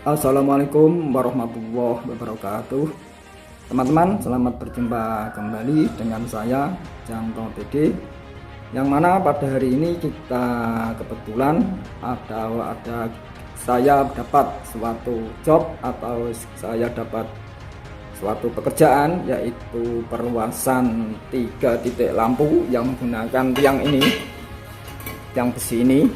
Assalamualaikum warahmatullahi wabarakatuh. Teman-teman, selamat berjumpa kembali dengan saya Janto PD. Yang mana pada hari ini kita kebetulan saya dapat suatu job atau saya dapat suatu pekerjaan, yaitu perluasan 3 titik lampu yang menggunakan tiang ini, tiang besi ini.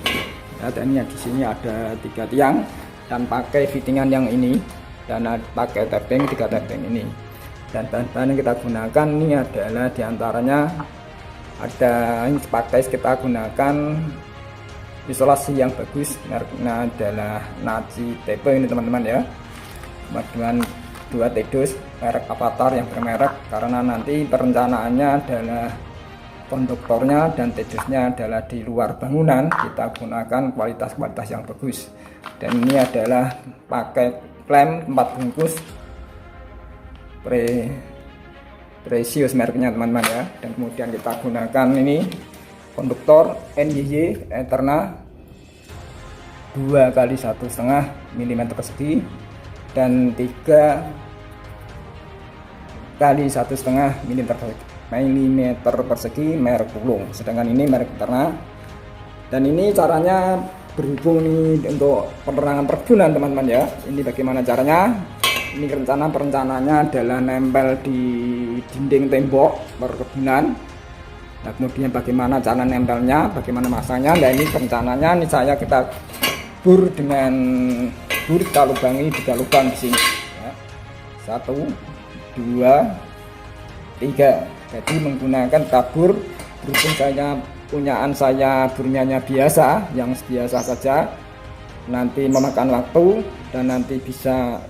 Ya, dan di sini ada 3 tiang dan pakai fittingan yang ini, dan pakai tapping 3 tapping ini. Dan bahan-bahan yang kita gunakan ini adalah diantaranya ada ini kita gunakan isolasi yang bagus, mereknya adalah Naci Tepe ini teman-teman ya, dengan 2 tedos merek Avatar yang bermerek, karena nanti perencanaannya adalah konduktornya dan tedosnya adalah di luar bangunan, kita gunakan kualitas yang bagus. Dan ini adalah pakai klem 4 bungkus Precious mereknya teman-teman ya. Dan kemudian kita gunakan ini konduktor NYY Eterna 2 kali 1,5 mm persegi dan 3 kali 1,5 mm persegi merek Pulung, sedangkan ini merek Eterna. Dan ini caranya berhubung nih untuk penerangan perkebunan teman-teman ya. Ini bagaimana caranya? Ini perencanaannya adalah nempel di dinding tembok perkebunan. Nah, kemudian bagaimana cara nempelnya, bagaimana masangnya. Nah, ini perencanaannya kita bur dengan kita lubangi 3 lubang di sini ya. 1 2 3. Jadi menggunakan tabur, berhubung saya burnya biasa, yang biasa saja, nanti memakan waktu dan nanti bisa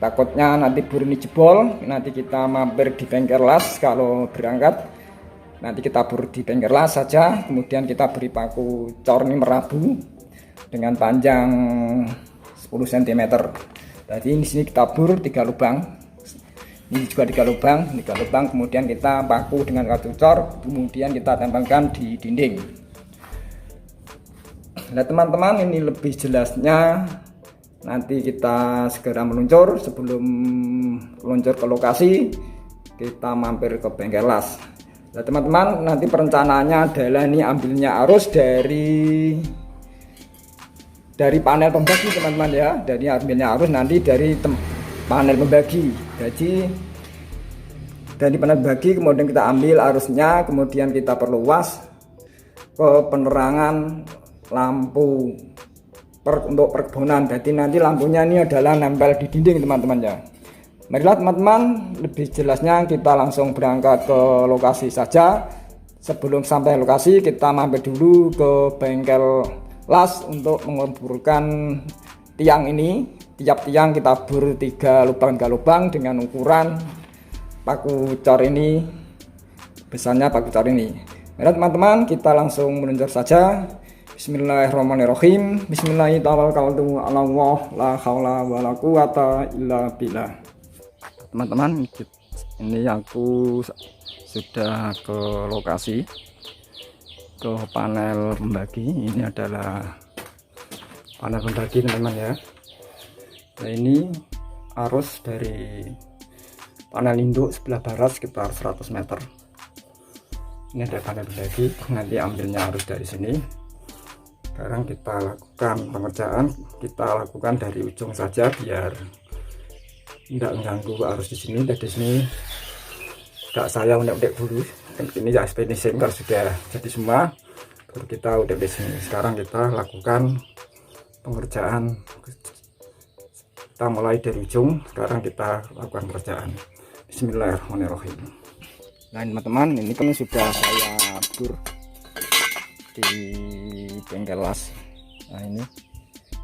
takutnya nanti bur ini jebol. Nanti kita mampir di bengkel las kalau berangkat, nanti kita bur di bengkel las saja, kemudian kita beri paku cor ini merabu dengan panjang 10 cm. Jadi di sini kita bur 3 lubang. Ini juga 3 lubang, kemudian kita paku dengan kartu cor, kemudian kita tempelkan di dinding. Nah teman-teman, ini lebih jelasnya nanti kita segera meluncur. Sebelum meluncur ke lokasi, kita mampir ke bengkel las. Nah teman-teman, nanti perencanaannya adalah ini ambilnya arus dari panel pembagi teman-teman ya. Dari ambilnya arus nanti dari panel pembagi. Jadi dari panel pembagi kemudian kita ambil arusnya, kemudian kita perluas ke penerangan lampu untuk perkebunan. Jadi nanti lampunya ini adalah nempel di dinding teman-teman ya. Marilah teman-teman, lebih jelasnya kita langsung berangkat ke lokasi saja. Sebelum sampai lokasi, kita mampir dulu ke bengkel las untuk menguburkan tiang ini. Tiap tiang kita bur 3 lubang dengan ukuran paku cor ini, besarnya paku cor ini. Baiklah teman-teman, kita langsung meluncur saja. Bismillahirrahmanirrahim. Bismillahirrahmanirrahim. Allah la haula wala quwata illa billah. Teman-teman, ini aku sudah ke lokasi, ke panel pembagi. Ini adalah panel pembagi teman-teman ya. Nah ini arus dari panel induk sebelah barat sekitar 100 meter. Ini ada panel pembagi, nanti ambilnya arus dari sini. Sekarang kita lakukan pengerjaan, kita lakukan dari ujung saja biar tidak mengganggu arus di sini. Dan di sini tidak saya unek-unek dulu, ini ya finishing kalau sudah jadi semua baru kita udah di sini. Sekarang kita lakukan pengerjaan. Kita mulai dari ujung, sekarang kita lakukan pekerjaan. Bismillahirrahmanirrahim. Nah teman-teman, ini kan sudah saya bur di bengkel las. Nah ini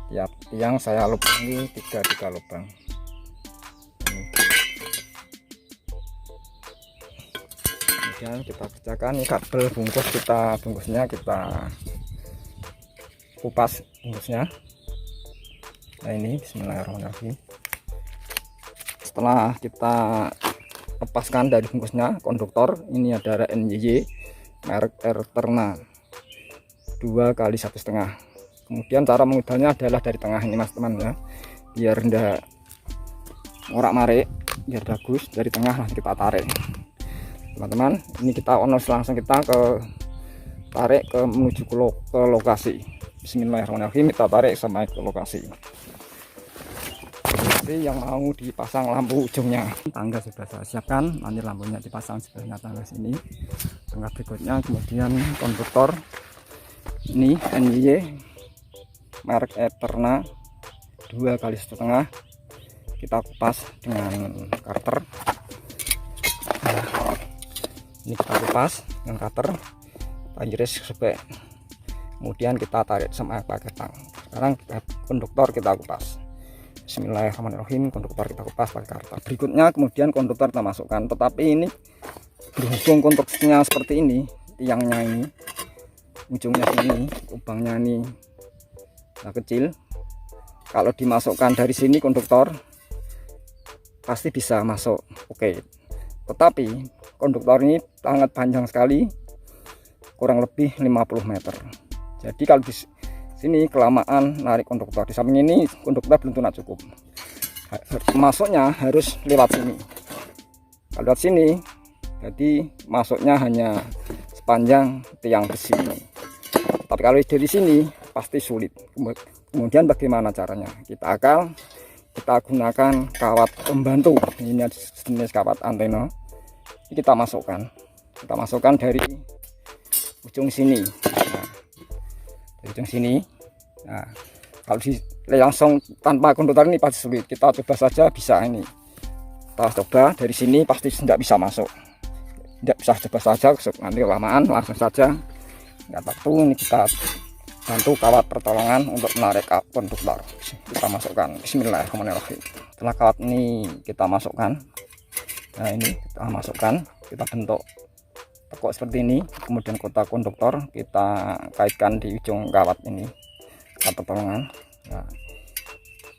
tiap tiang saya lubangi 3 lubang. Ini. Kemudian kita kerjakan ini kabel bungkusnya kita kupas bungkusnya. Nah ini bismillahirrahmanirrahim. Setelah kita lepaskan dari bungkusnya konduktor, ini ada NYY merek Eterna 2 kali 1,5. Kemudian cara mengubahnya adalah dari tengah ini mas teman ya. biar ndak ngorak-marik, biar bagus. Dari tengah langsung kita tarik teman-teman. Ini kita langsung kita tarik menuju ke lokasi. Bismillahirrahmanirrahim, kita tarik sampai ke lokasi yang mau dipasang lampu ujungnya. Tangga sudah saya siapkan, nanti lampunya dipasang sebelahnya tangga sini. Tangga berikutnya, kemudian konduktor ini NY merek Eterna 2,5 kali kita kupas dengan cutter. Ini kita kupas dengan cutter, kita iris sampai, kemudian kita tarik sama pakai tang. Sekarang konduktor kita kupas. Bismillahirrahmanirrahim, konduktor kita kupas pakai cutter. Berikutnya kemudian konduktor kita masukkan, tetapi ini berhubung konstruksinya seperti ini, tiangnya ini ujungnya sini, lubangnya ini kecil. Kalau dimasukkan dari sini konduktor pasti bisa masuk, oke. Tetapi konduktor ini sangat panjang sekali, kurang lebih 50 meter. Jadi kalau di sini kelamaan narik konduktor, di samping ini konduktor belum tentu cukup. Masuknya harus lewat sini. Kalau lewat sini, jadi masuknya hanya sepanjang tiang besi ini. Tapi kalau dari sini pasti sulit. Kemudian bagaimana caranya? Kita gunakan kawat pembantu. Ini jenis kawat antena. Ini kita masukkan dari ujung sini. Dari ujung sini. Nah, kalau langsung tanpa konduktor ini pasti sulit. Kita coba saja, bisa ini. Kita coba dari sini pasti tidak bisa masuk. Tidak bisa, coba saja, nanti kelamaan langsung saja. Nggak waktu ini kita bantu kawat pertolongan untuk menarik konduktor. Kita masukkan. Bismillahirrahmanirrahim. Setelah kawat ini kita masukkan, nah ini kita masukkan, kita bentuk tekuk seperti ini. Kemudian kotak konduktor kita kaitkan di ujung kawat ini, kawat pertolongan. Nah,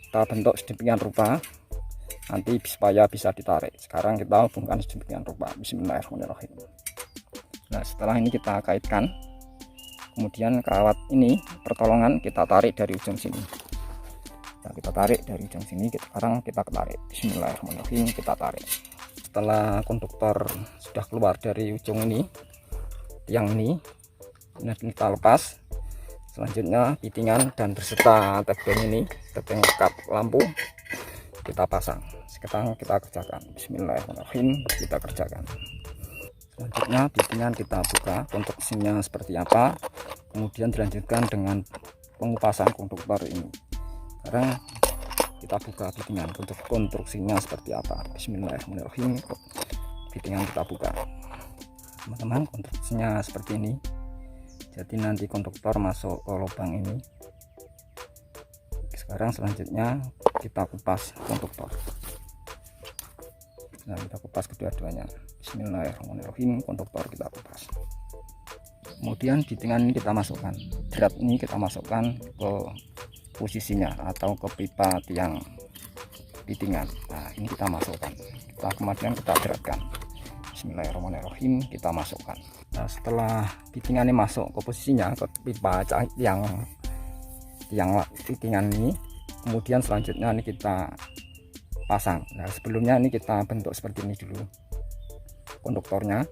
kita bentuk sedemikian rupa nanti supaya bisa ditarik. Sekarang kita hubungkan sedemikian rupa. Bismillahirrahmanirrahim. Nah, setelah ini kita kaitkan, kemudian kawat ini pertolongan kita tarik dari ujung sini. Nah, kita tarik dari ujung sini, sekarang kita tarik. Bismillahirrahmanirrahim, kita tarik. Setelah konduktor sudah keluar dari ujung ini, tiang ini kita lepas. Selanjutnya fittingan dan berserta tebing ini, tebing kap lampu kita pasang. Sekarang kita kerjakan. Bismillahirrahmanirrahim, kita kerjakan. Selanjutnya fittingan kita buka, konstruksinya seperti apa, kemudian dilanjutkan dengan pengupasan konduktor ini. Sekarang kita buka fittingan untuk konstruksinya seperti apa. Bismillahirrahmanirrahim, fittingan kita buka. Teman-teman, konstruksinya seperti ini. Jadi nanti konduktor masuk ke lubang ini. Sekarang selanjutnya kita kupas konduktor. Nah, kita kupas kedua-duanya. Bismillahirrahmanirrahim, konduktor kita kupas. Kemudian fittingan ini kita masukkan, drat ini kita masukkan ke posisinya atau ke pipa tiang fittingan. Nah, ini kita masukkan, kita kemudian kita dratkan. Bismillahirrahmanirrahim, kita masukkan. Nah, setelah fittingan ini masuk ke posisinya, ke pipa tiang fittingan ini, kemudian selanjutnya ini kita pasang. Nah, sebelumnya ini kita bentuk seperti ini dulu konduktornya,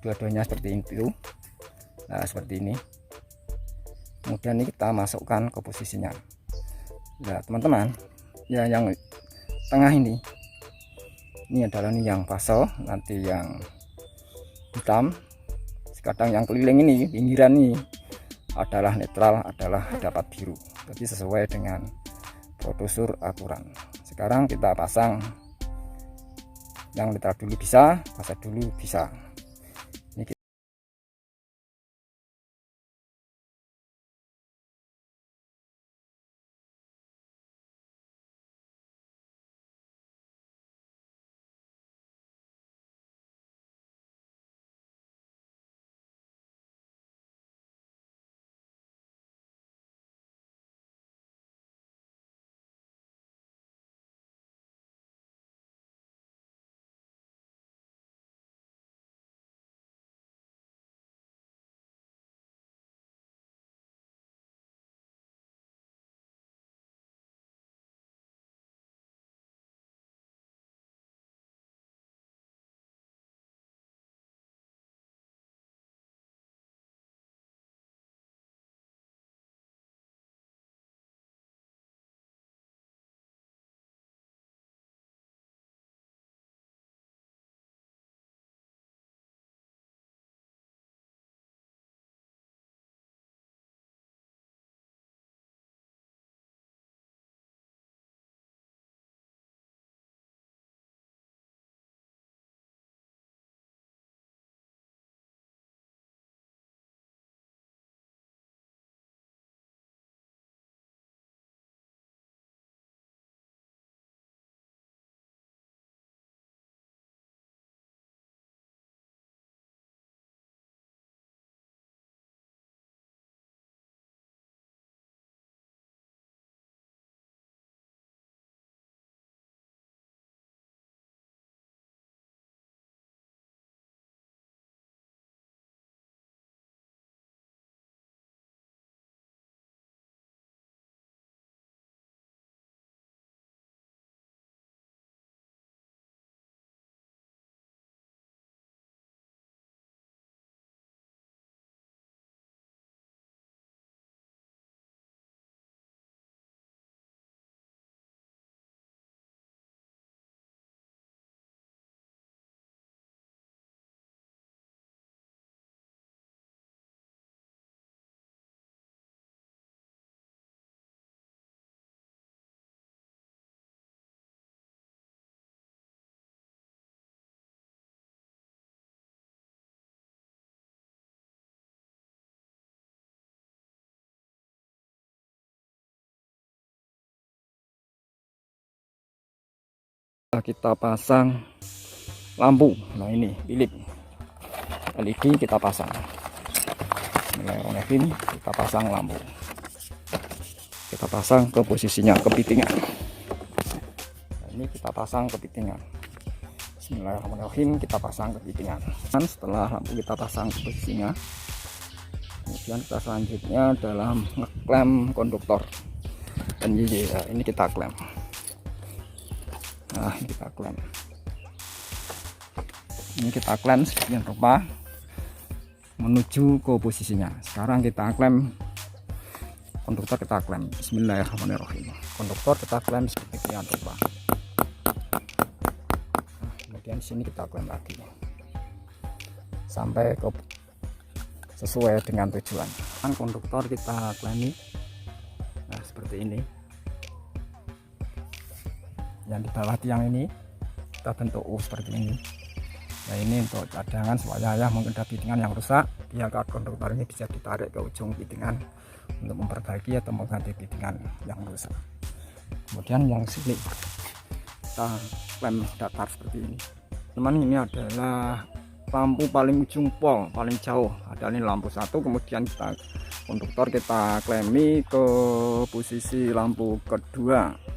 dua-duanya seperti itu. Nah, seperti ini. Kemudian ini kita masukkan ke posisinya. Nah, teman-teman, ya yang tengah ini adalah ini yang pasel, nanti yang hitam. Kadang yang keliling ini, pinggiran ini adalah netral, adalah dapat biru. Jadi sesuai dengan protosur aturan. Sekarang kita pasang yang netral dulu bisa, pasang dulu bisa. Kita pasang lampu. Nah ini Philips LED kita pasang. Bismillahirrahmanirrahim, kita pasang lampu. Kita pasang ke posisinya, kepitingan. Nah, ini kita pasang kepitingan. Bismillahirrahmanirrahim, kita pasang kepitingan. Dan setelah lampu kita pasang ke posisinya, kemudian kita selanjutnya dalam ngeklem konduktor. Dan ini kita klem. Nah ini kita klem. Ini kita klem sedemikian rupa menuju ke posisinya. Sekarang kita klem konduktor, kita klem. Bismillahirrahmanirrahim. Konduktor kita klem sedemikian rupa. Nah, kemudian sini kita klem lagi sampai ke sesuai dengan tujuan. Kan konduktor kita klemi. Nah seperti ini. Yang di bawah tiang ini kita bentuk U seperti ini. Nah ini untuk cadangan supaya ya mungkin ada pitingan yang rusak, biar konduktor ini bisa ditarik ke ujung pitingan untuk memperbaiki atau mengganti pitingan yang rusak. Kemudian yang sini kita klem datar seperti ini. Teman, ini adalah lampu paling ujung pol, paling jauh. Ada ini lampu satu, kemudian kita konduktor kita klemi ke posisi lampu kedua.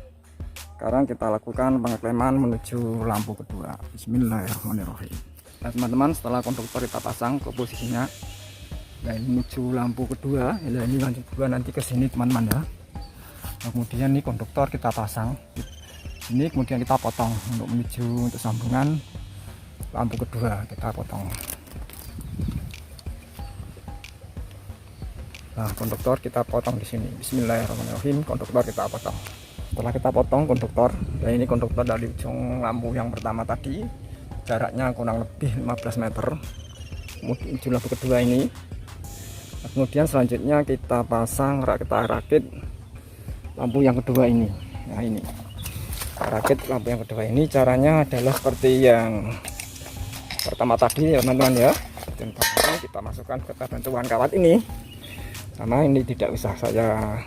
Sekarang kita lakukan pengekleman menuju lampu kedua. Bismillahirrahmanirrahim. Nah teman-teman, setelah konduktor kita pasang ke posisinya, nah ini menuju lampu kedua. Nah, ini lanjut kedua nanti ke sini teman-teman ya. Nah, kemudian ini konduktor kita pasang. Ini kemudian kita potong untuk sambungan lampu kedua, kita potong. Nah konduktor kita potong di sini. Bismillahirrahmanirrahim. Konduktor kita potong. Setelah kita potong konduktor, dan ini konduktor dari ujung lampu yang pertama tadi, jaraknya kurang lebih 15 meter. Kemudian ujung lampu kedua ini. Nah, kemudian selanjutnya kita pasang, kita rakit lampu yang kedua ini. Nah ini, rakit lampu yang kedua ini caranya adalah seperti yang pertama tadi ya teman-teman ya. Dan kita masukkan ke bantuan kawat ini. Sama ini tidak usah saya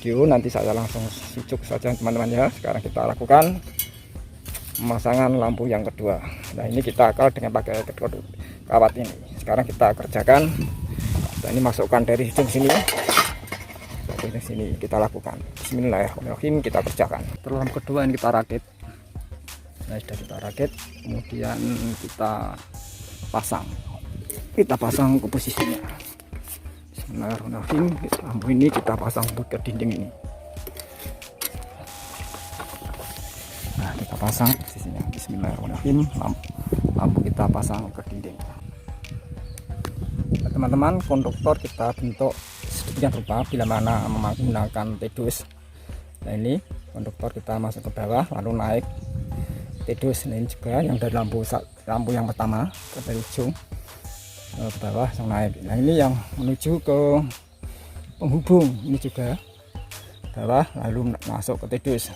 video, nanti saya langsung sucuk saja teman-teman ya. Sekarang kita lakukan pemasangan lampu yang kedua. Nah ini kita akal dengan pakai kawat ini. Sekarang kita kerjakan. Nah ini masukkan dari ujung sini, dari sini kita lakukan. Bismillahirrahmanirrahim, kita kerjakan. Setelah lampu kedua ini kita rakit. Nah sudah kita rakit, kemudian kita pasang. Kita pasang ke posisinya. Bismillahirrahmanirrahim. Lampu ini kita pasang ke dinding ini. Nah kita pasang posisinya. Bismillahirrahmanirrahim. Lampu kita pasang ke dinding. Nah, teman-teman, konduktor kita bentuk sedemikian rupa bila mana menggunakan tedus. Nah ini konduktor kita masuk ke bawah lalu naik tedus. Nah, ini juga yang dari lampu yang pertama dari ujung ke bawah yang naik. Nah ini yang menuju ke penghubung, ini juga bawah lalu masuk ke tedus.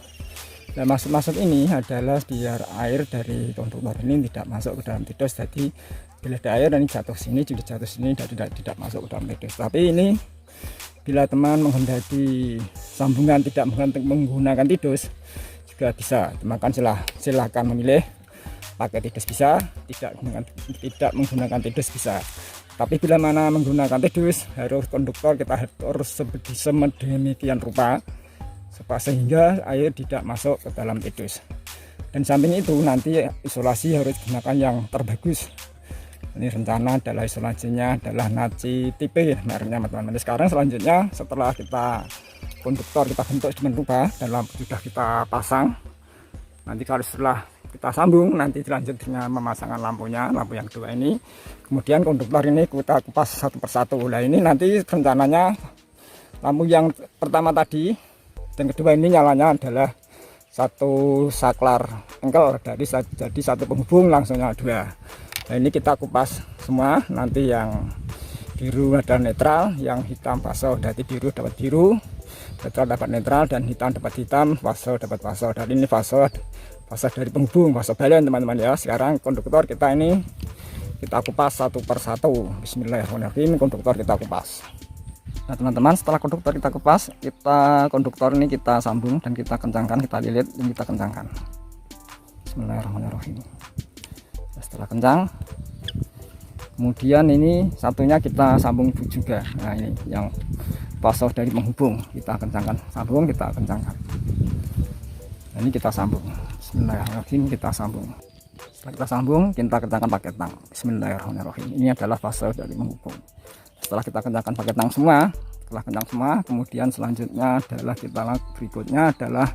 Nah masuk ini adalah biar air dari konduktor ini tidak masuk ke dalam tedus. Jadi bila ada air ini jatuh sini, juga jatuh sini dan tidak masuk ke dalam tedus. Tapi ini bila teman menghendaki sambungan tidak menggunakan tedus juga bisa. Teman silahkan memilih pakai tedus bisa, tidak menggunakan tedus bisa. Tapi bila mana menggunakan tedus, harus konduktor kita harus sedemikian rupa sehingga air tidak masuk ke dalam tedus. Dan samping itu nanti isolasi harus gunakan yang terbagus. Ini rencana adalah isolasinya adalah Naci tipe mereknya teman-teman. Sekarang selanjutnya setelah kita konduktor kita bentuk sedemikian rupa dan lampu sudah kita pasang, nanti kalau setelah kita sambung nanti dilanjut dengan pemasangan lampunya, lampu yang kedua ini. Kemudian konduktor ini kita kupas satu persatu. Nah ini nanti rencananya lampu yang pertama tadi dan kedua ini nyalanya adalah satu saklar engkel, jadi satu penghubung langsung nyala dua. Nah ini kita kupas semua, nanti yang biru ada netral, yang hitam paso, jadi biru dapat biru, netral dapat netral, dan hitam dapat hitam, paso dapat paso. Dan ini paso dari penghubung, paso balen teman-teman ya. Sekarang konduktor kita ini kita kupas satu persatu. Bismillahirrahmanirrahim, konduktor kita kupas. Nah teman-teman, setelah konduktor kita kupas, konduktor ini kita sambung dan kita kencangkan, kita lilit dan kita kencangkan. Bismillahirrahmanirrahim. Setelah kencang, kemudian ini satunya kita sambung juga. Nah, ini yang fase dari penghubung, kita kencangkan, sambung, kita kencangkan. Nah, ini kita sambung. Bismillahirrahmanirrahim, kita sambung. Setelah kita sambung, kita kencangkan pakai tang. Bismillahirrahmanirrahim. Ini adalah fase dari penghubung. Setelah kita kencangkan pakai tang semua, setelah kencang semua, kemudian selanjutnya adalah berikutnya adalah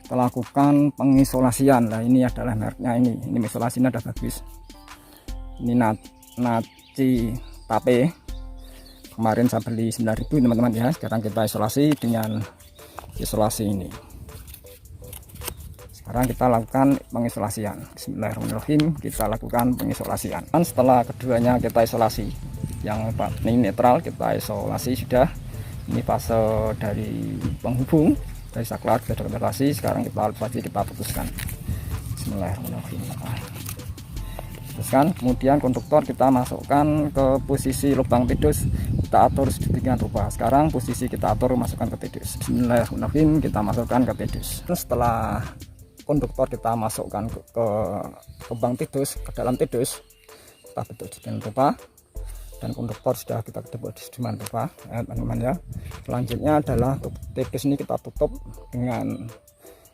kita lakukan pengisolasian. Nah, ini adalah mereknya ini isolasinya ada bagus. Ini Naci Tape. Kemarin saya beli 9.000 teman-teman ya. Sekarang kita isolasi dengan isolasi ini. Sekarang kita lakukan pengisolasian. Bismillahirrahmanirrahim, kita lakukan pengisolasian. Dan setelah keduanya kita isolasi, yang ini netral kita isolasi sudah. Ini fase dari penghubung dari saklar ke dokumentasi. Sekarang kita putuskan. Bismillahirrahmanirrahim. Putuskan. Kemudian konduktor kita masukkan ke posisi lubang pedus, kita atur sedemikian rupa. Sekarang posisi kita atur masukkan ke pedus. Bismillahirrahmanirrahim, kita masukkan ke pedus. Setelah konduktor kita masukkan ke lubang pedus, ke dalam pedus, kita bentuk sedemikian rupa, dan konduktor sudah kita bentuk sedemikian rupa ya teman-teman ya. Selanjutnya adalah pedus ini kita tutup dengan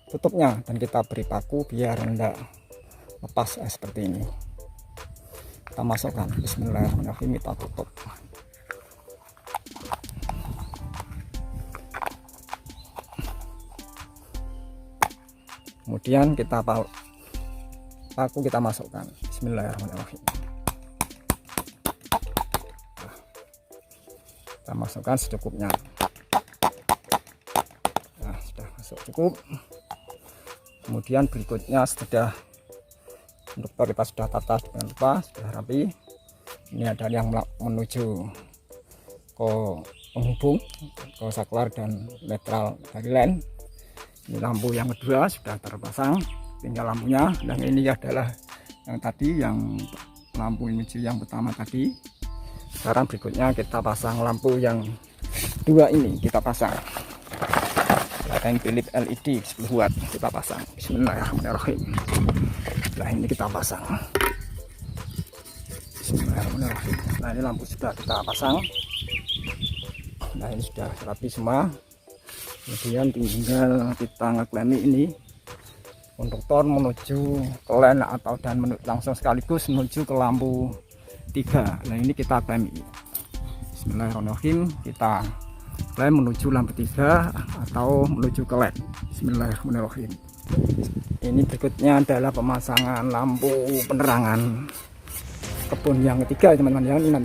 tutupnya, dan kita beri paku biar tidak lepas seperti ini. Kita masukkan. Bismillahirrahmanirrahim, kita tutup. Kemudian kita paku kita masukkan. Bismillahirrahmanirrahim. Kita masukkan secukupnya. Nah, sudah masuk cukup. Kemudian berikutnya sudah konduktor kita sudah tata dengan rupa, sudah rapi. Ini ada yang menuju ke penghubung, ke saklar dan netral dari line. Ini lampu yang kedua sudah terpasang, tinggal lampunya. Dan ini adalah yang tadi, yang lampu menuju yang pertama tadi. Sekarang berikutnya kita pasang lampu yang dua ini, kita pasang. Yang Philips LED 10 watt kita pasang. Bismillahirrahmanirrahim. Nah, ini kita pasang. Bismillahirrahmanirrahim. Nah, ini lampu sudah kita pasang. Nah, ini sudah rapi semua. Kemudian tinggal kita ngeklemi ini konduktor menuju ke line atau dan langsung sekaligus menuju ke lampu 3. Nah, ini kita klemi. Bismillahirrahmanirrahim, kita klem menuju lampu 3 atau menuju ke LED. Bismillahirrahmanirrahim. Ini berikutnya adalah pemasangan lampu penerangan kebun yang ketiga teman-teman ya. Ini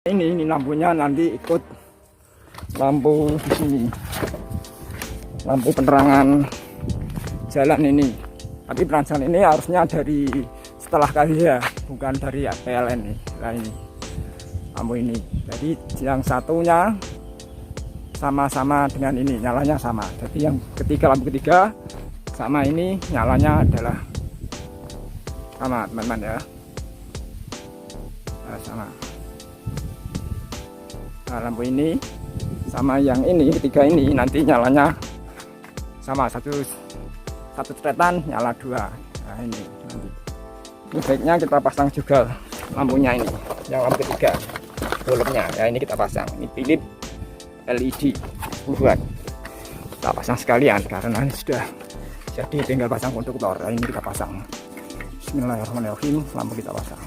Ini lampunya nanti ikut lampu di sini, lampu penerangan jalan ini. Tapi penerangan ini harusnya dari setelah KHH, bukan dari PLN nih. Nah ini lampu ini. Jadi yang satunya sama-sama dengan ini, nyalanya sama. Jadi yang ketiga, lampu ketiga sama ini nyalanya adalah sama, teman-teman ya. Nah, sama. Nah, lampu ini sama yang ini, ketiga ini nanti nyalanya sama, satu cetetan nyala dua. Nah ini nanti. Ini baiknya kita pasang juga lampunya ini, yang lampu ketiga, bulbnya. Ya ini kita pasang. Ini Philips LED 10 watt. Kita pasang sekalian karena ini sudah jadi, tinggal pasang konduktor. Nah, ini kita pasang. Bismillahirrahmanirrahim, lampu kita pasang.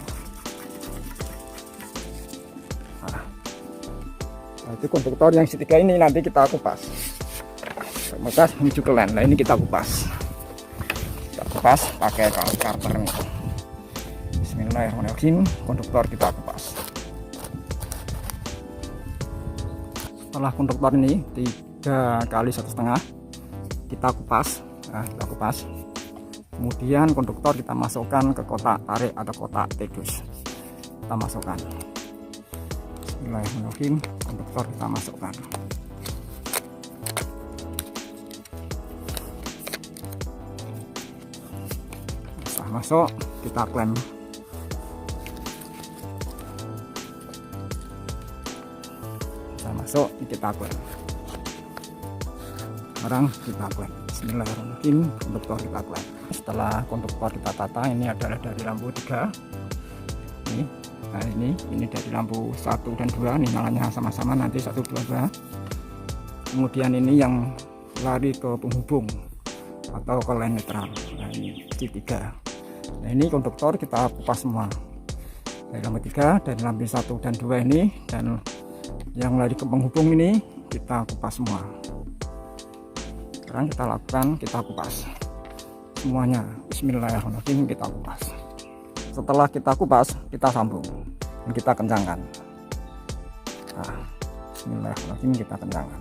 Nah, itu konduktor yang ketiga ini nanti kita kupas. Bekas menuju ke lem. Nah ini kita kupas. Kita kupas pakai karter ini. Bismillahirrahmanirrahim, konduktor kita kupas. Setelah konduktor ini 3 kali 1,5 kita kupas. Nah, kita kupas. Kemudian konduktor kita masukkan ke kotak tarik atau kotak pedus. Kita masukkan. Bismillahirrahmanirrahim, konduktor kita masukkan. Setelah masuk, kita klem. Setelah masuk, kita klem. Sekarang kita klem. Bismillahirrahmanirrahim, konduktor kita klem. Setelah konduktor kita tata, ini adalah dari lampu 3 ini. Nah ini dari lampu 1 dan 2, ini nyalanya sama-sama nanti 1, 2, 2. Kemudian ini yang lari ke penghubung atau ke line netral. Nah ini C3. Nah ini konduktor kita kupas semua dari lampu 3, dari lampu 1 dan 2 ini, dan yang lari ke penghubung ini kita kupas semua. Sekarang kita lakukan, kita kupas semuanya. Bismillahirrahmanirrahim, kita kupas. Setelah kita kupas, kita sambung dan kita kencangkan. Nah, bismillahirrahmanirrahim, kita kencangkan.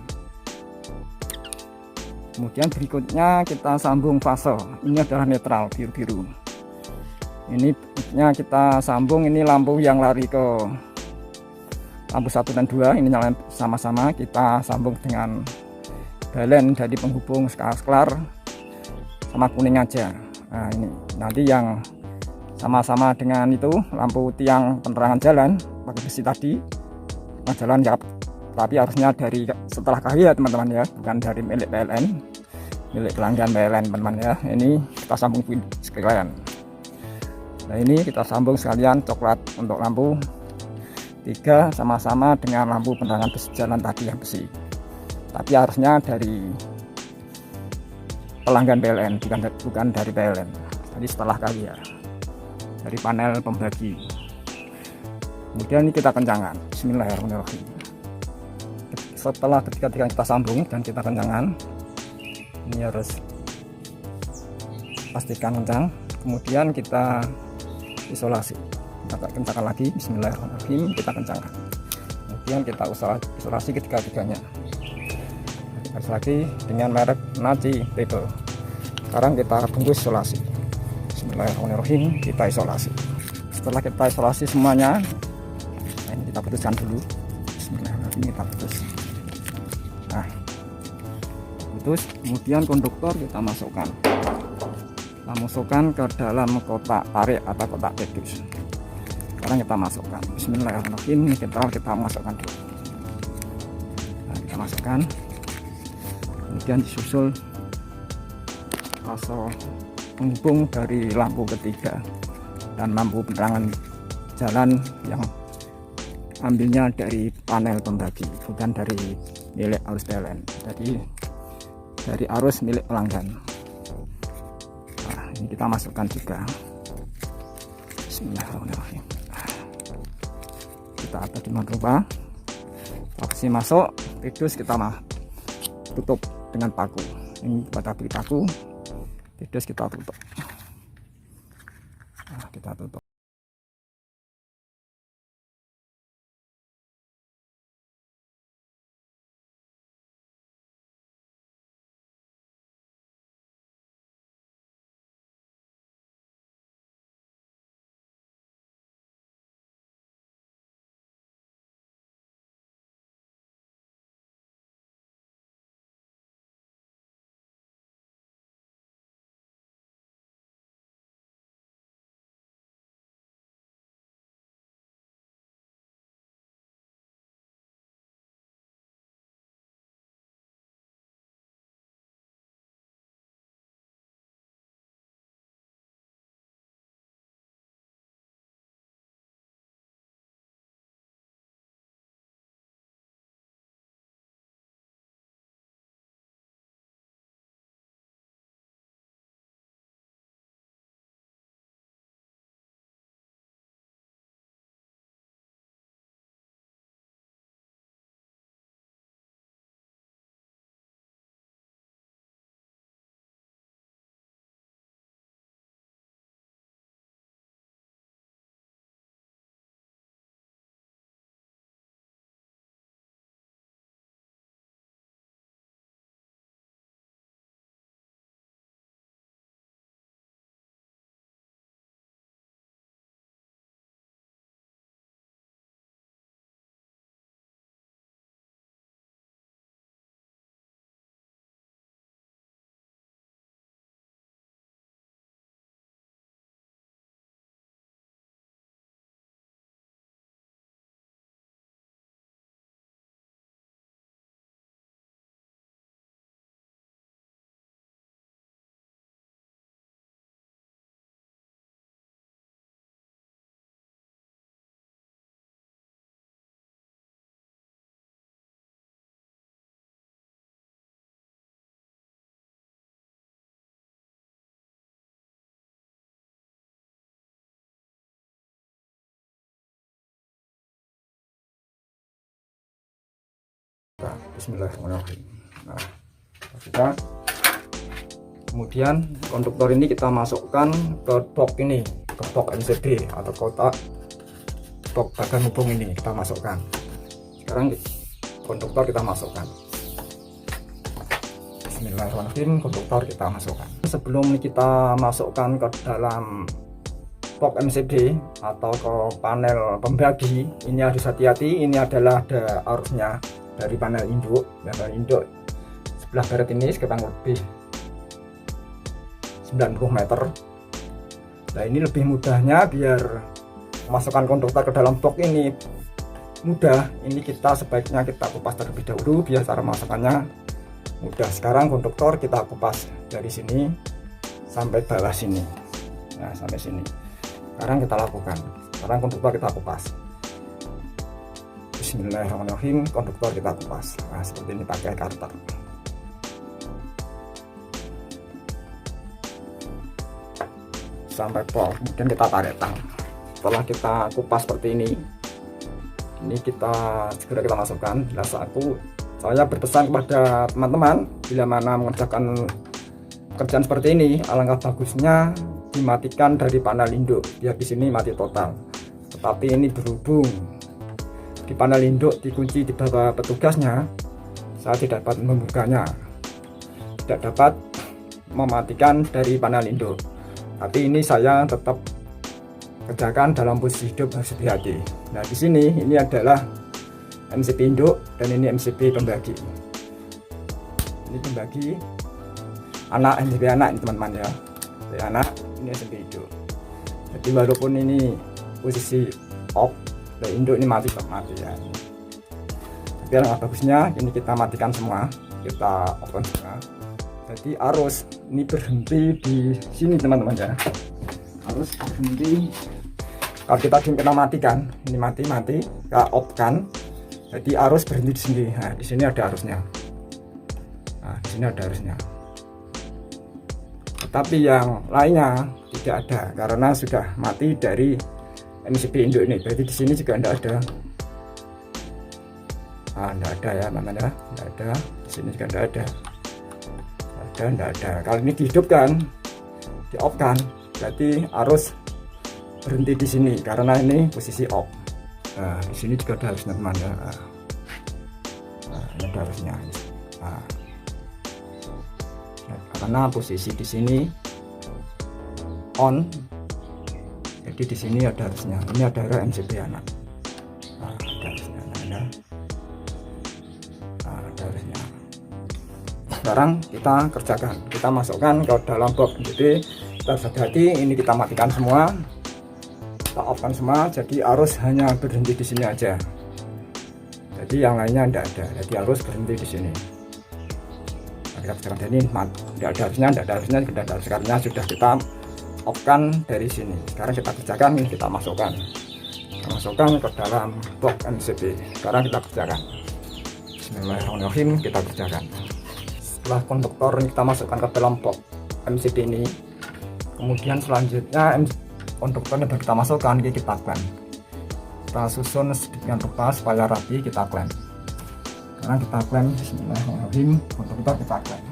Kemudian berikutnya kita sambung fase. Ini adalah netral, biru-biru. Ini kita sambung, ini lampu yang lari ke lampu 1 dan 2, ini nyalain sama-sama. Kita sambung dengan balen dari penghubung sklar sama kuning aja. Nah ini nanti yang sama-sama dengan itu lampu tiang penerangan jalan pakai besi tadi, nah jalan ya, tapi harusnya dari setelah KHH teman-teman ya, bukan dari milik PLN, milik pelanggan PLN teman-teman ya. Ini kita sambung sekalian. Nah ini kita sambung sekalian coklat untuk lampu 3 sama-sama dengan lampu penerangan besi jalan tadi yang besi, tapi harusnya dari pelanggan PLN, bukan dari PLN. Tadi setelah kali ya, dari panel pembagi. Kemudian ini kita kencangkan. Bismillahirrahmanirrahim. Setelah ketika kita sambung dan kita kencangkan, ini harus pastikan kencang. Kemudian kita isolasi. Kita kencangkan lagi. Bismillahirrahmanirrahim, kita kencangkan. Kemudian kita isolasi ketiga-tiganya. Lagi dengan merek Naci Table. Sekarang kita bungkus isolasi. Bismillahirrahmanirrahim, kita isolasi. Setelah kita isolasi semuanya, ini kita putuskan dulu. Bismillahirrahmanirrahim, kita putus. Nah, putus. Kemudian konduktor kita masukkan. Kita masukkan ke dalam kotak tarik atau kotak pedus. Sekarang kita masukkan. Bismillahirrahmanirrahim, kita masukkan dulu. Nah, kita masukkan. Kemudian disusul fase penghubung dari lampu ketiga dan lampu penerangan jalan yang ambilnya dari panel pembagi, bukan dari milik arus PLN, jadi dari arus milik pelanggan. Nah, ini kita masukkan juga. Bismillahirrahmanirrahim. Kita atur dengan rupa, opsi masuk, pedus kita tutup dengan paku. Ini kita beli paku, pedus kita tutup. Nah, kita tutup. Bismillahirrahmanirrahim. Nah, kita kemudian konduktor ini kita masukkan ke box ini, ke box MCB atau kotak box bagan hubung ini kita masukkan. Sekarang konduktor kita masukkan. Bismillahirrahmanirrahim, konduktor kita masukkan. Sebelum kita masukkan ke dalam box MCB atau ke panel pembagi, ini harus hati-hati. Ini adalah ada arusnya dari panel induk. Panel induk sebelah barat ini sekitar lebih 90 meter. Nah, ini lebih mudahnya biar memasukkan konduktor ke dalam box ini mudah. Ini kita sebaiknya kita kupas terlebih dahulu biar cara masukkannya mudah. Sekarang konduktor kita kupas dari sini sampai bawah sini. Nah, sampai sini. Sekarang kita lakukan. Sekarang konduktor kita kupas. Bismillahirrahmanirrahim, konduktor kita kupas. Nah, seperti ini pakai karter. Sampai pol, kemudian kita tarik tang. Setelah kita kupas seperti ini kita segera kita masukkan. Saya berpesan kepada teman-teman, bila mana mengerjakan pekerjaan seperti ini, alangkah bagusnya dimatikan dari panel induk biar di sini mati total. Tetapi ini berhubung di panel induk dikunci di bawah petugasnya, saya tidak dapat membukanya, tidak dapat mematikan dari panel induk. Tapi ini saya tetap kerjakan dalam posisi hidup, harus hati-hati. Nah, di sini ini adalah MCB induk dan ini MCB pembagi. Ini pembagi anak, MCB anak ini teman-teman ya. Dari anak, ini MCB induk. Jadi walaupun ini posisi off, dari induk ini mati ya. Tapi yang bagusnya ini kita matikan semua, kita off semua. Jadi arus ini berhenti di sini teman-teman ya. Arus berhenti. Kalau kita matikan, ini mati, kita off kan. Jadi arus berhenti di sini. Nah, di sini ada arusnya. Nah, di sini ada arusnya. Tetapi yang lainnya tidak ada karena sudah mati dari MCB induk ini. Berarti di sini juga tidak ada. Ah, tidak ada ya teman-teman ya. Tidak ada. Di sini juga tidak ada. Tidak ada. Kalau ini dihidupkan, di off kan, berarti arus berhenti di sini karena ini posisi off. Nah, di sini juga ada harusnya teman ya. Nah, ini ada harusnya. Nah, karena posisi di sini on, jadi di sini ada harusnya. Ini ada MCB anak. Nah, ada harusnya. Nah, ada harusnya. Sekarang kita kerjakan, kita masukkan ke dalam box. Jadi kita harus hati-hati, ini kita matikan semua, kita off-kan semua, jadi arus hanya berhenti di sini aja. Jadi yang lainnya tidak ada, jadi arus berhenti di sini. Nah, kita kerjakan ini, tidak ada harusnya, karena sudah kita off-kan dari sini. Sekarang kita kerjakan, ini kita masukkan ke dalam box MCB. Sekarang kita kerjakan. Bismillahirrahmanirrahim, kita kerjakan. Setelah konduktor kita masukkan ke dalam box MCB ini, kemudian selanjutnya konduktornya baru kita masukkan, kita klem. Kita susun sedemikian rupa supaya rapi, kita klem. Sekarang kita klem. Bismillahirrahmanirrahim, konduktor kita klem.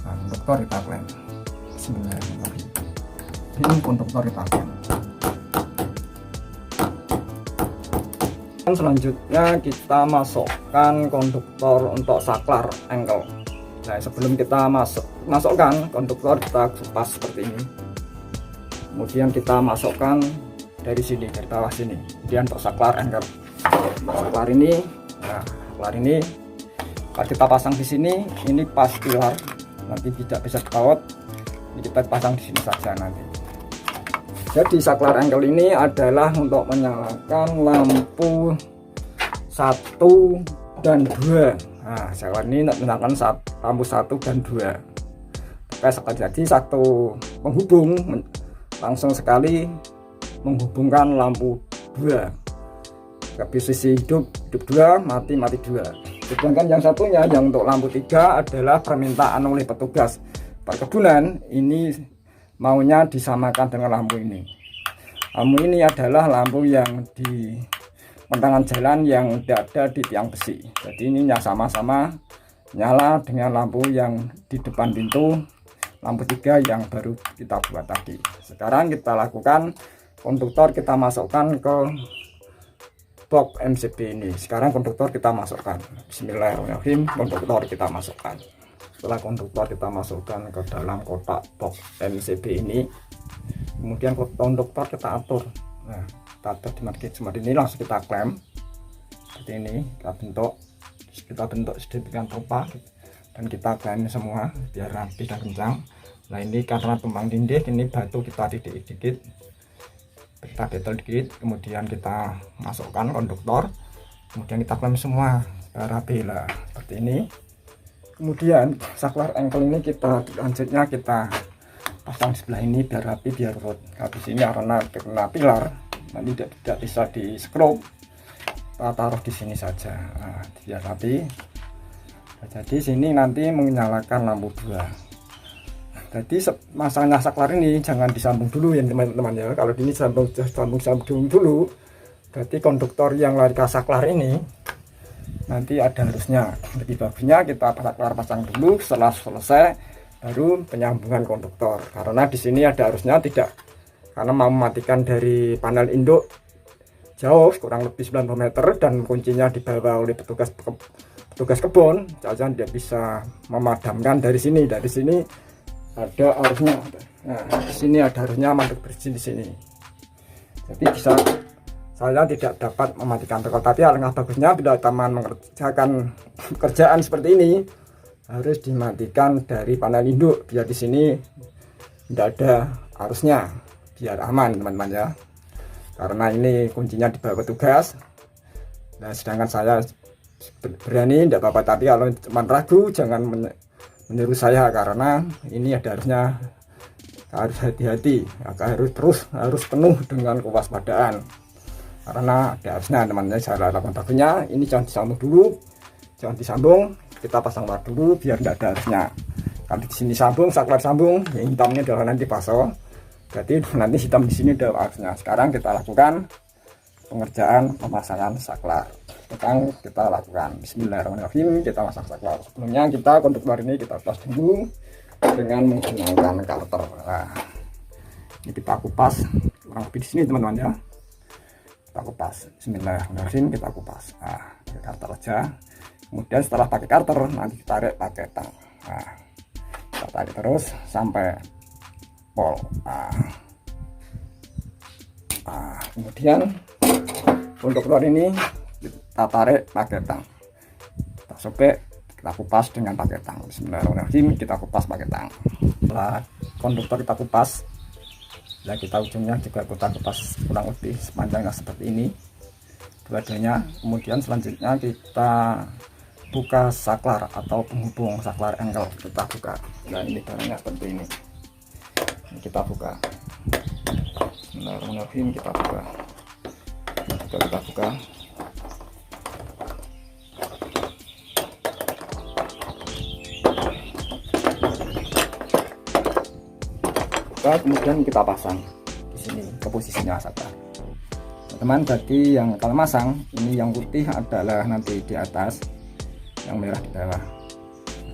Nah, konduktor kita klem. Bismillahirrahmanirrahim, ini konduktor kita klem. Selanjutnya kita masukkan konduktor untuk saklar engkel. Nah, sebelum kita masukkan konduktor, kita kupas seperti ini. Kemudian kita masukkan dari sini, dari bawah sini. Kemudian untuk saklar engkel. Saklar ini, nah, saklar ini kalau kita pasang di sini, ini pas pilar, nanti tidak bisa dibaut. Ini kita pasang di sini saja nanti. Jadi saklar engkel ini adalah untuk menyalakan lampu 1 dan 2. Nah, saklar ini menyalakan lampu 1 dan 2. Jadi satu penghubung langsung sekali menghubungkan lampu 2 ke posisi hidup 2, mati 2. Sedangkan yang satunya yang untuk lampu 3 adalah permintaan oleh petugas perkebunan, ini maunya disamakan dengan lampu ini. Lampu ini adalah lampu yang bentangan jalan yang tidak ada di tiang besi. Jadi ini sama-sama nyala dengan lampu yang di depan pintu, lampu 3 yang baru kita buat tadi. Sekarang kita lakukan konduktor, kita masukkan ke box MCB ini. Sekarang konduktor kita masukkan. Bismillahirrahmanirrahim. Konduktor kita masukkan. Setelah konduktor kita masukkan ke dalam kotak box MCB ini, kemudian konduktor kita atur. Nah, kita atur di seperti ini, langsung kita klem seperti ini, kita bentuk sedemikian rupa dan kita klem semua biar rapi dan kencang. Nah, ini karena tumpang tindih, ini batu kita titik dikit, kita betel dikit, kemudian kita masukkan konduktor, kemudian kita klem semua biar rapi lah seperti ini. Kemudian saklar engkel ini kita selanjutnya kita pasang sebelah ini biar rapi, biar urut. Habis ini karena pilar nanti tidak bisa di skrup, kita taruh di sini saja. Nah, biar rapi. Nah, jadi sini nanti menyalakan lampu 2. Jadi masangnya saklar ini jangan disambung dulu ya teman-teman ya. Kalau ini sambung dulu, berarti konduktor yang lari ke saklar ini nanti ada harusnya. Lebih bagusnya kita saklar pasang dulu, setelah selesai baru penyambungan konduktor. Karena di sini ada harusnya tidak, karena mau mematikan dari panel induk jauh kurang lebih 90 meter dan kuncinya dibawa oleh petugas kebun, saja dia bisa memadamkan dari sini. Dari sini ada harusnya, nah di sini ada harusnya mandek bersih di sini. Jadi bisa saya tidak dapat mematikan toko, tapi alangkah bagusnya bila teman mengerjakan pekerjaan seperti ini harus dimatikan dari panel induk biar di sini tidak ada arusnya, biar aman teman-teman ya. Karena ini kuncinya dibawa petugas. Nah, sedangkan saya berani tidak apa-apa, tapi kalau teman ragu jangan meniru saya, karena ini ada harusnya harus hati-hati, harus penuh dengan kewaspadaan. Karena ada harusnya teman-teman, saya lakukan bagusnya ini jangan disambung dulu, jangan disambung, kita pasang war dulu biar tidak ada harusnya. Kalau di sini sambung, saklar sambung, yang hitamnya adalah nanti paso, berarti nanti hitam di sini adalah harusnya. Sekarang kita lakukan pengerjaan pemasangan saklar. Sekarang kita lakukan bismillahirrahmanirrahim, kita pasang saklar. Sebelumnya kita konduktor ini kita kupas dulu dengan menggunakan karter. Nah, ini kita kupas kurang lebih di sini teman-teman ya. Kita kupas, bismillahirrahmanirrahim, kita kupas. Nah, pakai karter aja. Kemudian setelah pakai karter nanti tarik pakai tang. Nah, kita tarik terus sampai pol. Nah, kemudian konduktor ini kita tarik pakai tang, kita sobek, kita kupas dengan pakai tang. Bismillahirrahmanirrahim, kita kupas pakai tang. Setelah konduktor kita kupas, nah kita ujungnya juga kita kupas kurang lebih sepanjangnya seperti ini dua-duanya. Kemudian selanjutnya kita buka saklar atau penghubung saklar engkel, kita buka. Nah, ini barangnya seperti ini kita buka. Bismillahirrahmanirrahim, kita buka. Kita buka. Kemudian kita pasang di sini ke posisinya saklar. Teman, bagi yang kalau masang ini yang putih adalah nanti di atas, yang merah di bawah.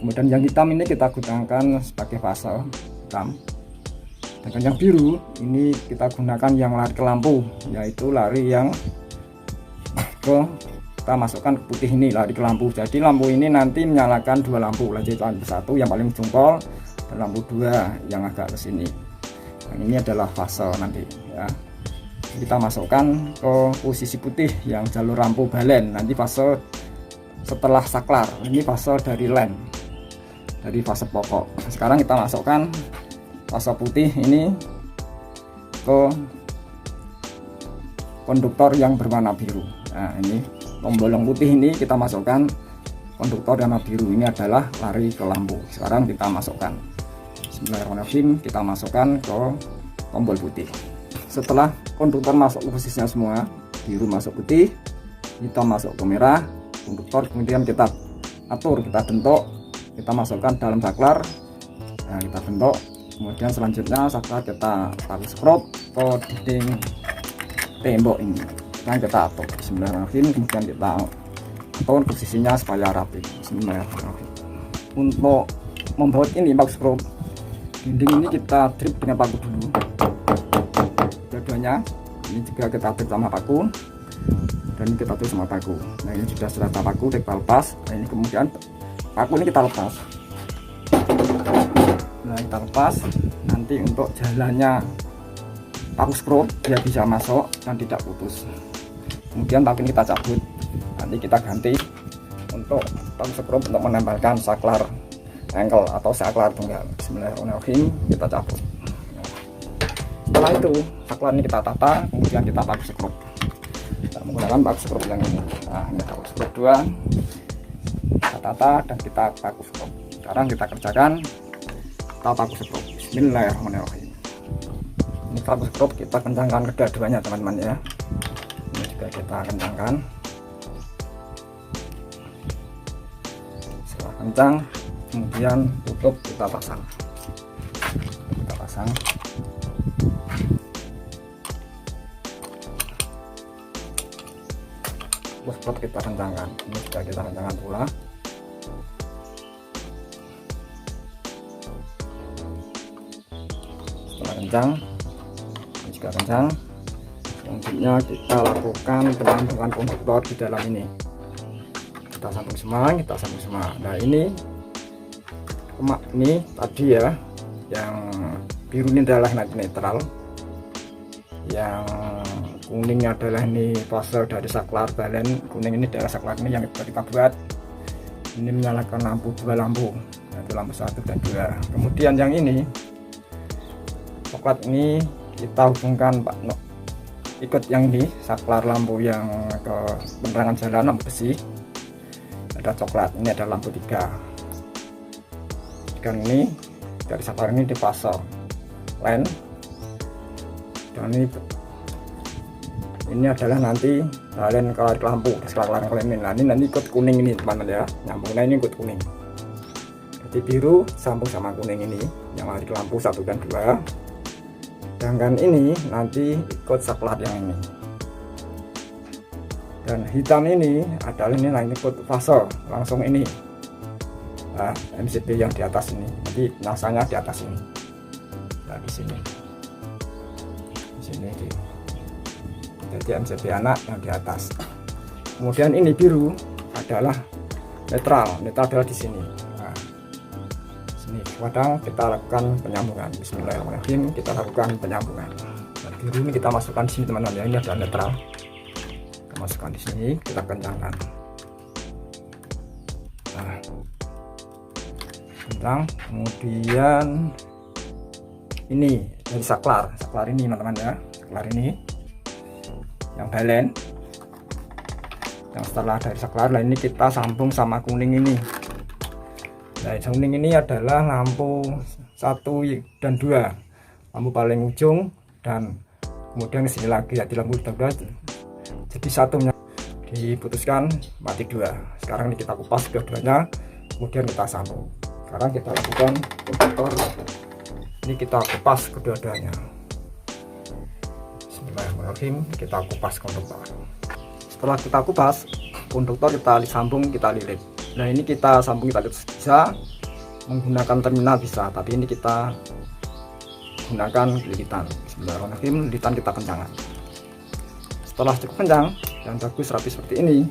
Kemudian yang hitam ini kita gunakan sebagai fase hitam. Dan yang biru ini kita gunakan yang lari ke lampu, yaitu lari yang kita masukkan ke putih ini, lari ke lampu. Jadi lampu ini nanti menyalakan dua lampu, lampu satu yang paling jempol dan lampu 2 yang agak ke sini. Yang ini adalah fase nanti ya. Kita masukkan ke posisi putih yang jalur lampu balen, nanti fase setelah saklar. Ini fase dari lem, dari fase pokok. Sekarang kita masukkan fase putih ini ke konduktor yang berwarna biru. Nah, ini tombol yang putih ini kita masukkan konduktor warna biru, ini adalah lari ke lampu. Sekarang kita masukkan, bismillahirrahmanirrahim, kita masukkan ke tombol putih. Setelah konduktor masuk ke posisinya semua, biru masuk putih, hitam masuk ke merah, konduktor kemudian kita atur, kita bentuk, kita masukkan dalam saklar. Nah, kita bentuk, kemudian selanjutnya saklar kita taruh skrup ke dinding tembok ini. Nah, kita atur bismillahirrahmanirrahim, kemudian kita atur posisinya supaya rapi. Bismillahirrahmanirrahim. Untuk membuat ini box screw dinding ini kita trip dengan paku dulu dua-duanya. Ini juga kita trip sama paku dan ini kita trip sama paku. Nah, ini sudah serata paku, kita lepas. Nah, ini kemudian paku ini kita lepas. Nah, kita lepas. Nanti untuk jalannya paku screw dia bisa masuk dan tidak putus. Kemudian paku ini kita cabut, nanti kita ganti untuk paku screw untuk menempelkan saklar engkel atau saklar tunggal. Bismillahirrahmanirrahim, kita cabut. Setelah itu saklar ini kita tata, kemudian kita paku screw. Kita menggunakan paku screw yang ini. Nah, ini paku screw 2 kita tata dan kita paku screw. Sekarang kita kerjakan kita paku screw. Bismillahirrahmanirrahim. Ini paku screw kita kencangkan kedua-duanya teman-teman ya. Ini juga kita kencangkan. Setelah kencang, kemudian tutup kita pasang. Terus screw kita kencangkan. Ini juga kita kencangkan pula. Setelah kencang, ini juga kencang. Selanjutnya kita lakukan penyambungan konduktor di dalam ini. Kita sambung semua. Nah, ini tadi ya, yang biru ini adalah nanti netral, yang kuning adalah ini fase dari saklar balen. Kuning ini adalah saklar ini yang kita buat. Ini menyalakan lampu, 2 lampu, yaitu lampu 1 dan 2. Kemudian yang ini coklat ini kita hubungkan ikut yang ini saklar lampu yang ke penerangan jalan, lampu besi. Ada coklat, ini ada lampu 3. Dan ini dari saklar ini dipasang len, dan ini adalah nanti balen ke lampu saklar ini. Nah, ini nanti ikut kuning ini teman-teman ya, nyambungnya ini ikut kuning. Jadi biru sambung sama kuning ini yang ada di lampu 1 dan 2. Sedangkan ini nanti ikut saklar yang ini, dan hitam ini adalah ini lain ikut fase langsung ini. Nah, MCB yang di atas ini, jadi nasanya di atas ini. Nah, di sini jadi MCB anak yang di atas. Kemudian ini biru adalah netral adalah di sini. Nah, sini kadang kita lakukan penyambungan. Bismillahirrahmanirrahim, kita lakukan penyambungan. Nah, biru ini kita masukkan di sini teman-teman ya, ini ada netral. Kita masukkan di sini, kita kencangkan. Nah, kencang. Kemudian ini dari saklar ini teman-teman ya, saklar ini yang balen. Yang setelah dari saklar lain ini kita sambung sama kuning ini. Nah, kuning ini adalah lampu 1 dan 2, lampu paling ujung, dan kemudian kesini lagi ya di lampu 12. Jadi satunya diputuskan mati 2. Sekarang ini kita kupas kedua-duanya, kemudian kita sambung. Sekarang kita lakukan konduktor, ini kita kupas kedua-duanya. Bismillahirrahmanirrahim, kita kupas konduktor. Setelah kita kupas konduktor, kita sambung, kita lilit. Nah, ini kita sambung, kita lilit bisa menggunakan terminal bisa, tapi ini kita gunakan lilitan. Bismillahirrahmanirrahim, lilitan kita kencangkan. Setelah cukup kencang dan bagus rapi seperti ini,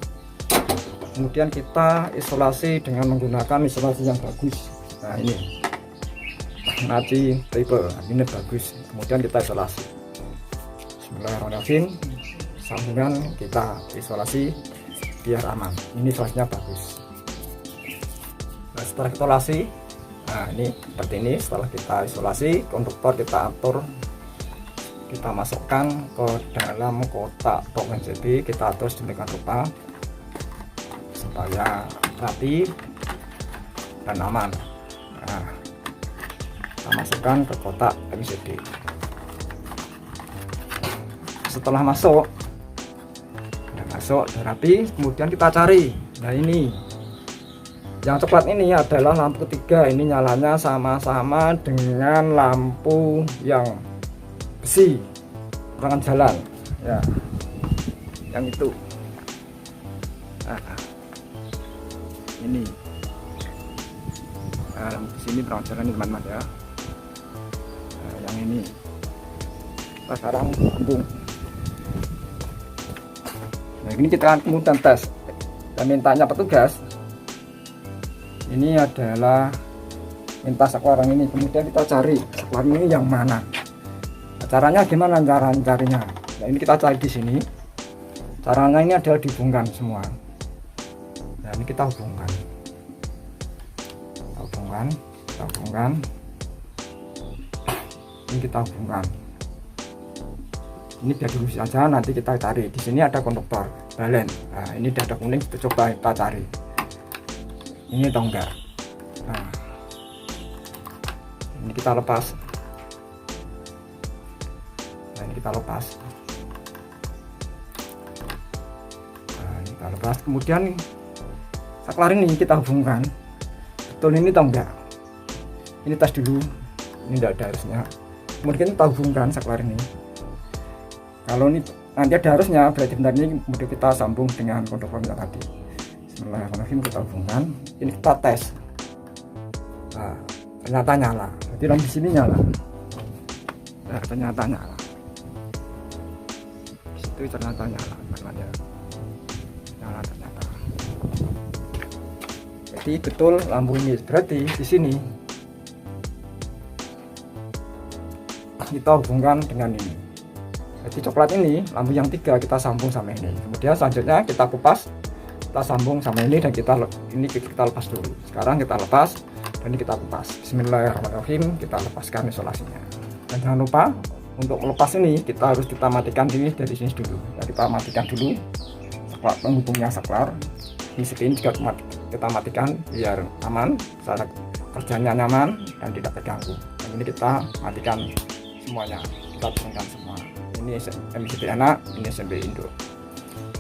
kemudian kita isolasi dengan menggunakan isolasi yang bagus. Nah, ini nanti triple ini bagus, kemudian kita isolasi. Bismillahirrahmanirrahim, sambungan kita isolasi biar aman. Ini isolasinya bagus. Nah, setelah isolasi, nah ini seperti ini. Setelah kita isolasi, konduktor kita atur, kita masukkan ke dalam kotak box MCB, kita atur sedemikian rupa supaya rapi dan aman. Nah, kita masukkan ke kotak MCB. Setelah masuk dan rapi, kemudian kita cari. Nah, ini yang coklat ini adalah lampu 3. Ini nyalanya sama-sama dengan lampu yang besi penerangan jalan ya. yang itu. Nah, ini di sini transferan ini teman-teman ya. Nah, yang ini kita sekarang sambung. Nah, ini kita akan kemudian tes dan mintanya petugas ini adalah minta saklar ini, kemudian kita cari saklar ini yang mana. Nah, caranya gimana cara carinya? Nah, ini kita cari di sini. Caranya ini adalah dihubungkan semua. Nah, ini kita hubungkan. Ini kita hubungkan. Ini biar dulu saja, nanti kita cari. Di sini ada konduktor balen. Nah, ini dada kuning, kita coba kita cari. Ini atau enggak? Nah, ini kita lepas. Nah, ini kita lepas. Nah, ini kita lepas. Kemudian saklar ini kita hubungkan. Betul ini atau enggak? Ini tes dulu. Ini tidak ada harusnya. Kemudian kita hubungkan saklar ini. Kalau ini nanti ada harusnya, berarti benar ini kemudian kita sambung dengan konduktor yang tadi. Bismillahirrahmanirrahim, kita hubungkan. Ini kita tes. Nah, ternyata nyala. Jadi lampu sini nyala. Nah, ternyata nyala. Itu ternyata nyala, teman-teman ya. Nyala ternyata. Jadi betul lampu ini. Berarti di sini kita hubungkan dengan ini. Jadi coklat ini lampu yang 3 kita sambung sama ini. Kemudian selanjutnya kita kupas, kita sambung sama ini dan kita lepas dulu. Sekarang kita lepas dan ini kita kupas. Bismillahirrahmanirrahim, kita lepaskan isolasinya. Dan jangan lupa untuk melepas ini kita matikan ini dari sini dulu. Ya, kita matikan dulu saklar penghubungnya saklar. Ini sini juga kita matikan biar aman, cara kerjanya nyaman dan tidak terganggu. Dan ini kita matikan semuanya, kita turunkan semua. Ini MCB anak, ini SMP induk.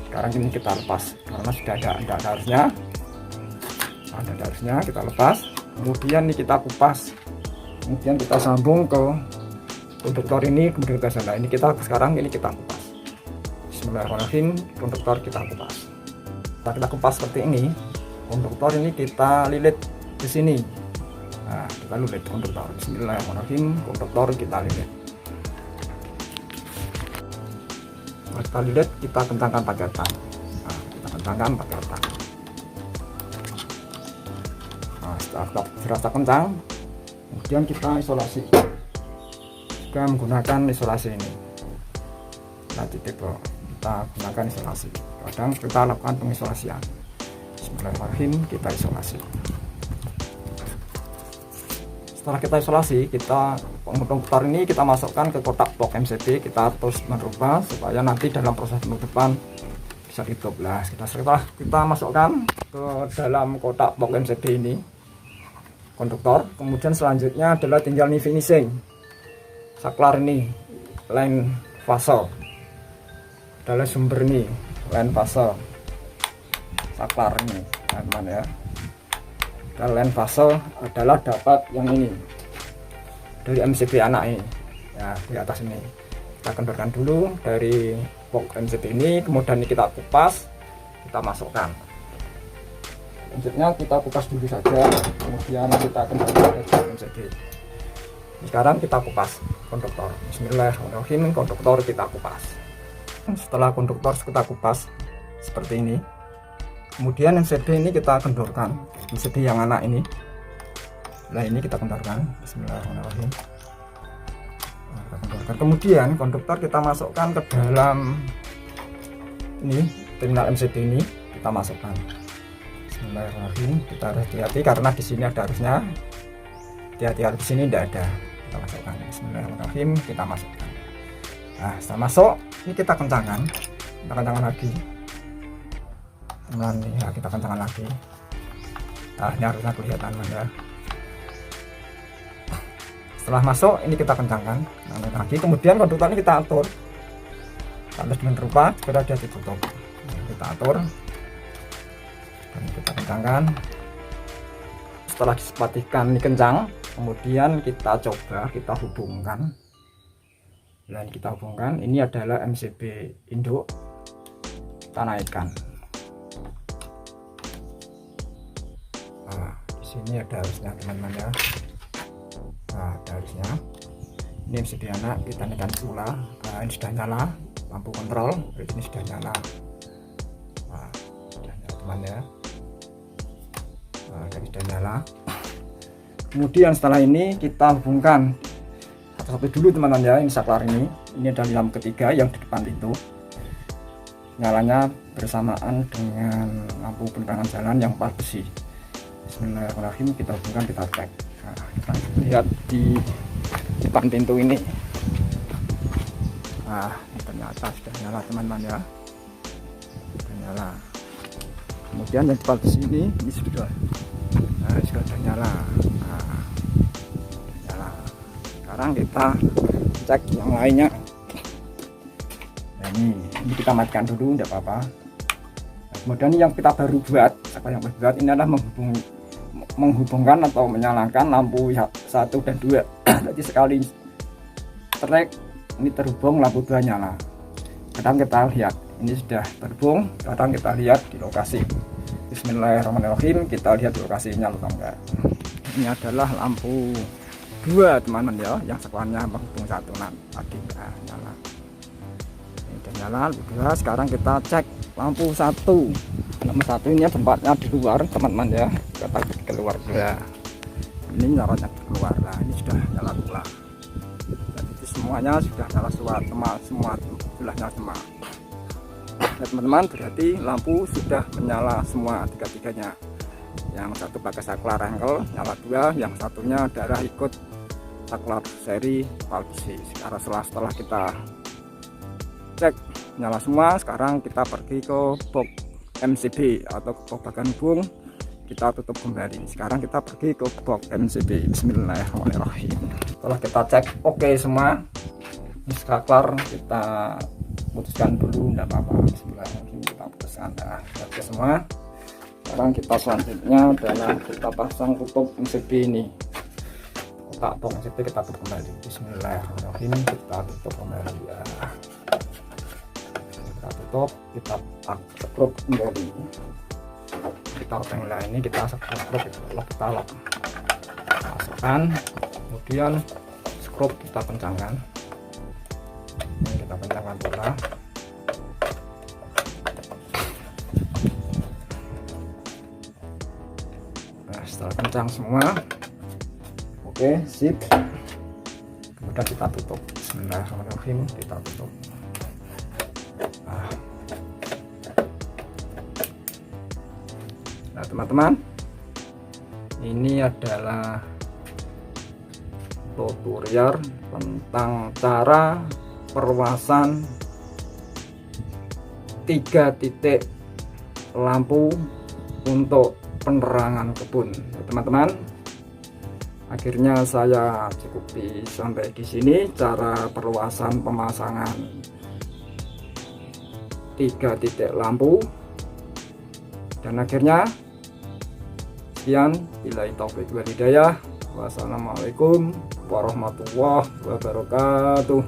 Sekarang ini kita lepas karena sudah ada harusnya kita lepas. Kemudian ini kita kupas, kemudian kita sambung ke konduktor ini, kemudian kita sana. Ini kita sekarang ini kita kupas. Bismillahirrahmanirrahim, konduktor kita kupas. Kita kupas seperti ini. Konduktor ini kita lilit di sini. Nah, kita lilit konduktor. Bismillahirrahmanirrahim, konduktor kita lilit. Kita lihat, kita kentangkan pakai tang. Nah, kita kentangkan pakai tang. Nah, setelah terasa kencang, kemudian kita isolasi. Juga menggunakan isolasi ini. Nah, titik bawah. Kita gunakan isolasi. Kadang kita lakukan pengisolasian. Bismillahirrahmanirrahim, kita isolasi. Setelah kita isolasi, konduktor ini kita masukkan ke kotak box MCB, kita terus merubah supaya nanti dalam proses penutupan bisa didoblas. Setelah kita masukkan ke dalam kotak box MCB ini konduktor, kemudian selanjutnya adalah tinggal nih finishing saklar ini, line fase adalah sumber nih, line fase saklar ini, teman-teman ya. Line fase adalah dapat yang ini dari MCB anak ini ya, di atas ini kita kendorkan dulu dari box MCB ini, kemudian ini kita kupas, kita masukkan. Selanjutnya kita kupas dulu saja, kemudian kita kendorkan dari box MCB. Sekarang kita kupas konduktor. Bismillahirrahmanirrahim, konduktor kita kupas. Setelah konduktor kita kupas seperti ini, kemudian MCB ini kita kendorkan, MCB yang anak ini. Nah, ini kita kendorkan. Bismillahirrahmanirrahim. Nah, kita kendorkan. Kemudian konduktor kita masukkan ke dalam ini terminal MCB ini, kita masukkan. Bismillahirrahmanirrahim. Kita hati-hati karena di sini ada harusnya. Hati-hati di sini tidak ada. Kita masukkan. Bismillahirrahmanirrahim. Kita masukkan. Nah, setelah masuk, ini kita kencangkan. Kita kencangkan lagi. Nah, ini ya, kita kencangkan lagi. Nah, ini harusnya kelihatan ya. Setelah masuk ini kita kencangkan lagi, kemudian konduktor ini kita atur sampai dengan rupa supaya dia ditutup. Kita atur dan kita kencangkan. Setelah dipastikan ini kencang, kemudian kita coba kita hubungkan. Dan kita hubungkan, ini adalah MCB induk kita naikkan. Nah, di sini ada arusnya teman-teman ya. Nah, ada arusnya. Ini sederhana, kita naikkan pula. Nah, ini sudah nyala lampu kontrol, berarti ini sudah nyala. Nah, sudah nyala teman ya. Nah, jadi sudah nyala. Kemudian setelah ini kita hubungkan satu-satu dulu teman-teman ya. Ini saklar ini adalah lampu ketiga yang di depan itu. Nyalanya bersamaan dengan lampu penerangan jalan yang 4 besi. Bismillahirrahmanirrahim, kita hubungkan, kita cek. Nah, kita lihat di depan pintu ini. Nah, ternyata sudah nyala teman-teman ya. Sudah nyala. Kemudian yang 4 besi ini sudah. Nah, sudah nyala. Nah, nyala. Sekarang kita cek yang lainnya. Nah, ini kita matikan dulu, tidak apa-apa. Nah, kemudian yang kita baru buat, ini adalah menghubungkan atau menyalakan lampu 1 dan 2. Jadi sekali trek ini terhubung, lampu 2 nyala. Kadang kita lihat ini sudah terhubung, kadang kita lihat di lokasi. Bismillahirrahmanirrahim, kita lihat di lokasi nyala atau enggak. Ini adalah lampu 2 teman-teman ya, yang saklarnya menghubung 1 tadi nyala. Ini sudah nyala lampu 2. Sekarang kita cek lampu 1. Lampu 1 ini tempatnya di luar teman-teman ya, kita keluar juga. Ini nyalanya keluar. Nah, ini sudah nyala pula. Jadi semuanya sudah nyala semua sudah nyala semua. Nah, teman-teman, berarti lampu sudah menyala semua tiga-tiganya. Yang satu pakai saklar engkel nyala 2, yang satunya adalah ikut saklar seri 4 besi. Setelah kita cek nyala semua, sekarang kita pergi ke box MCB atau ke box bagian hubung, kita tutup kembali. Sekarang kita pergi ke box MCB. Bismillahirrahmanirrahim. Setelah kita cek oke semua, ini saklar kita putuskan dulu, tidak apa-apa. Bismillahirrahmanirrahim, kita putuskan. Nah, oke semua. Sekarang kita selanjutnya adalah kita pasang tutup MCB ini. Kotak box MCB kita tutup kembali. Bismillahirrahmanirrahim, kita tutup kembali ya. Kita tutup, kita sekrup kembali. Kita tengah ini kita sekrup, kita lock, masukkan, kemudian skrup kita kencangkan. Ini kita kencangkan pula. Nah, setelah kencang semua, oke sip. Kemudian kita tutup. Bismillahirrahmanirrahim, kita tutup. Nah teman-teman, ini adalah tutorial tentang cara perluasan 3 titik lampu untuk penerangan kebun. Teman-teman, akhirnya saya cukupi sampai di sini cara perluasan pemasangan 3 titik lampu. Dan akhirnya sekian, billahi taufik wal hidayah. Wassalamualaikum warahmatullahi wabarakatuh.